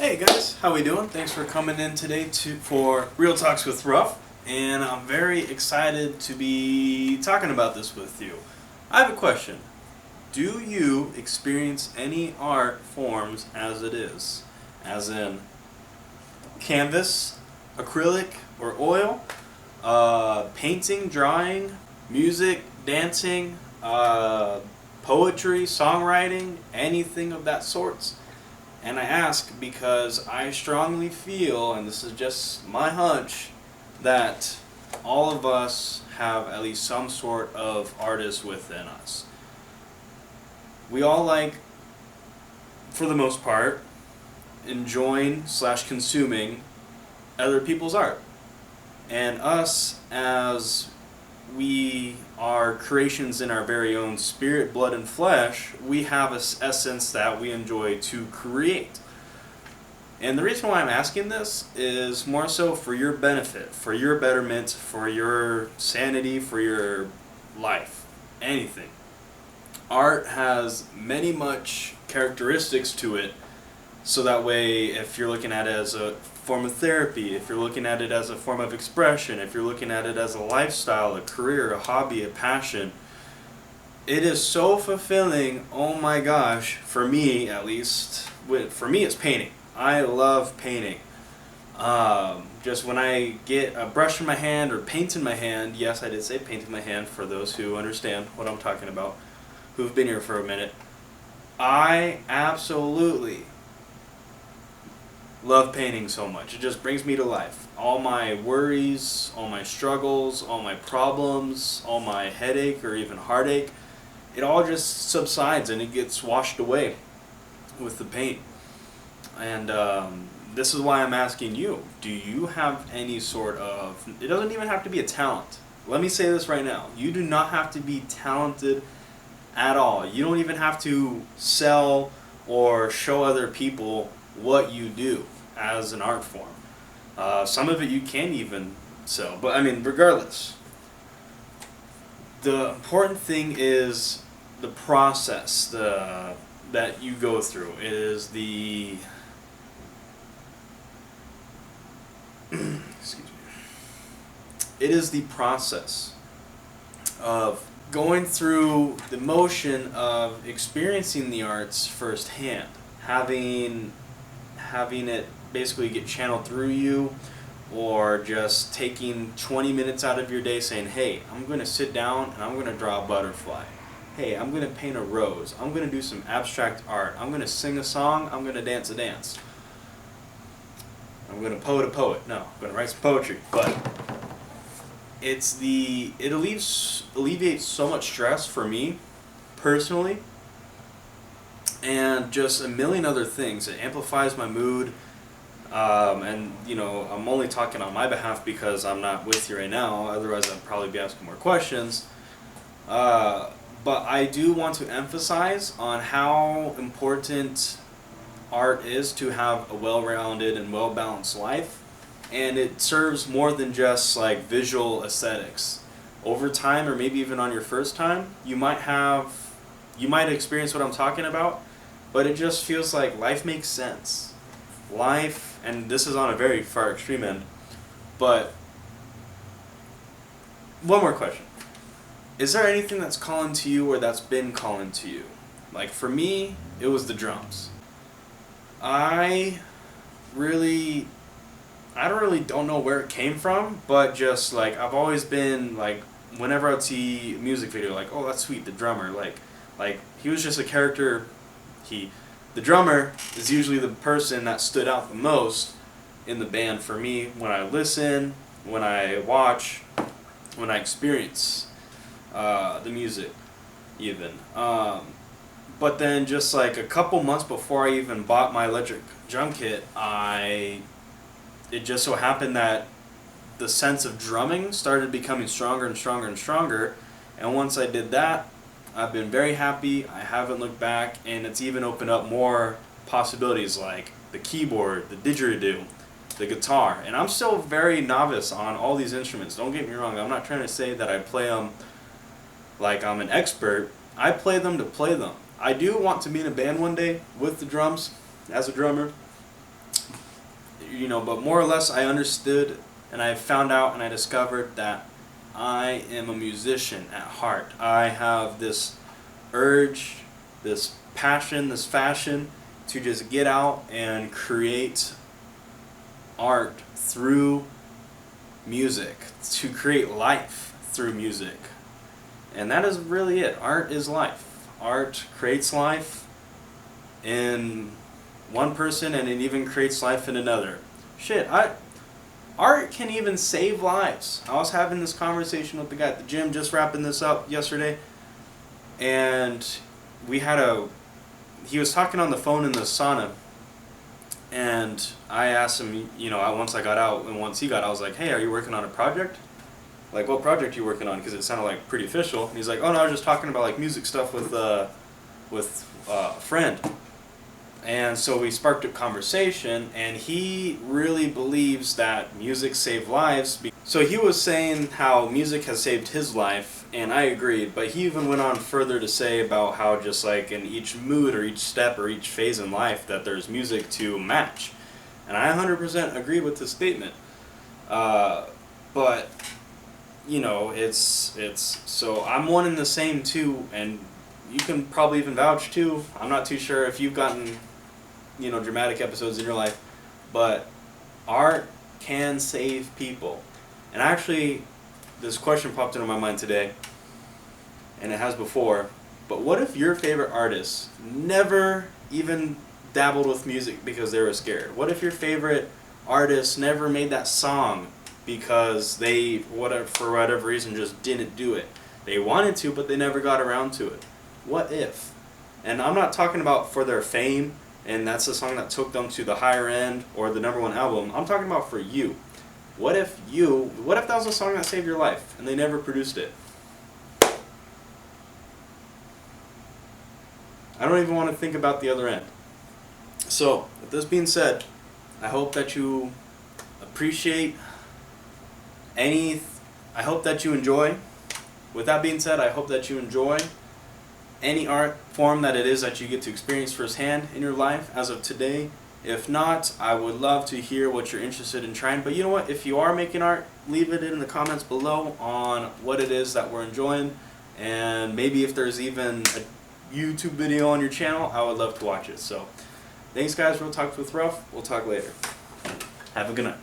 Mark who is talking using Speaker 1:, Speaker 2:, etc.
Speaker 1: Hey guys, how we doing? Thanks for coming in today for Real Talks with Ruff, and I'm very excited to be talking about this with you. I have a question. Do you experience any art forms as it is? As in canvas, acrylic, or oil? Painting, drawing, music, dancing, poetry, songwriting, anything of that sorts? And I ask because I strongly feel, and this is just my hunch, that all of us have at least some sort of artist within us. We all like, for the most part, enjoying / consuming other people's art. And us, as we are creations in our very own spirit, blood, and flesh, we have an essence that we enjoy to create. And the reason why I'm asking this is more so for your benefit, for your betterment, for your sanity, for your life, anything. Art has many much characteristics to it, so that way if you're looking at it as a form of therapy, if you're looking at it as a form of expression, if you're looking at it as a lifestyle, a career, a hobby, a passion, it is so fulfilling. Oh my gosh, for me at least. For me it's painting. I love painting. Just when I get a brush in my hand or paint in my hand, yes, I did say paint in my hand for those who understand what I'm talking about, who've been here for a minute. I absolutely love painting so much. It just brings me to life. All my worries, all my struggles, all my problems, all my headache or even heartache, it all just subsides and it gets washed away with the paint. And this is why I'm asking you, do you have any sort of, it doesn't even have to be a talent. Let me say this right now. You do not have to be talented at all. You don't even have to sell or show other people what you do as an art form. Some of it you can even sell, but I mean, regardless, the important thing is the process that you go through. It is the excuse me. It is the process of going through the motion of experiencing the arts firsthand, having it basically get channeled through you, or just taking 20 minutes out of your day saying, hey, I'm going to sit down and I'm going to draw a butterfly. Hey, I'm going to paint a rose. I'm going to do some abstract art. I'm going to sing a song. I'm going to dance a dance. I'm going to poet a poet. No, I'm going to write some poetry. But it alleviates so much stress for me personally, and just a million other things. It amplifies my mood, and you know, I'm only talking on my behalf because I'm not with you right now, otherwise I'd probably be asking more questions. But I do want to emphasize on how important art is to have a well-rounded and well-balanced life, and it serves more than just like visual aesthetics. Over time, or maybe even on your first time, you might experience what I'm talking about, but it just feels like life makes sense. Life, and this is on a very far extreme end, but one more question. Is there anything that's calling to you or that's been calling to you? Like for me, it was the drums. I don't know where it came from, but just like I've always been like, whenever I'd see a music video, like, oh, that's sweet, the drummer, like he was just a character. The drummer is usually the person that stood out the most in the band for me when I listen, when I watch, when I experience the music even. But then just like a couple months before I even bought my electric drum kit, it just so happened that the sense of drumming started becoming stronger and stronger and stronger, and once I did that, I've been very happy. I haven't looked back, and it's even opened up more possibilities like the keyboard, the didgeridoo, the guitar, and I'm still very novice on all these instruments. Don't get me wrong, I'm not trying to say that I play them like I'm an expert. I play them to play them. I do want to be in a band one day with the drums as a drummer, but more or less I understood and I found out and I discovered that I am a musician at heart. I have this urge, this passion, this fashion to just get out and create art through music, to create life through music. And that is really it. Art is life. Art creates life in one person, and it even creates life in another. Art can even save lives. I was having this conversation with the guy at the gym, just wrapping this up yesterday, and he was talking on the phone in the sauna, and I asked him, once I got out, and once he got out, I was like, hey, are you working on a project? Like, what project are you working on? Because it sounded like pretty official. And he's like, oh no, I was just talking about like music stuff with a friend. And so we sparked a conversation, and he really believes that music saved lives. So he was saying how music has saved his life, and I agreed, but he even went on further to say about how just like in each mood or each step or each phase in life that there's music to match. And I 100% agree with this statement. But, so I'm one and the same too, and you can probably even vouch too. I'm not too sure if you've gotten dramatic episodes in your life, but art can save people. And actually, this question popped into my mind today, and it has before, but what if your favorite artist never even dabbled with music because they were scared? What if your favorite artist never made that song because they, for whatever reason, just didn't do it? They wanted to, but they never got around to it. What if? And I'm not talking about for their fame, and that's the song that took them to the higher end or the #1 album. I'm talking about for you. What if that was a song that saved your life and they never produced it? I don't even want to think about the other end. So, with this being said, I hope that you appreciate I hope that you enjoy. With that being said, I hope that you enjoy any art form that it is that you get to experience firsthand in your life as of today. If not, I would love to hear what you're interested in trying. But you know what? If you are making art, leave it in the comments below on what it is that we're enjoying. And maybe if there's even a YouTube video on your channel, I would love to watch it. So, thanks guys. Real Talks with Ruff. We'll talk later. Have a good night.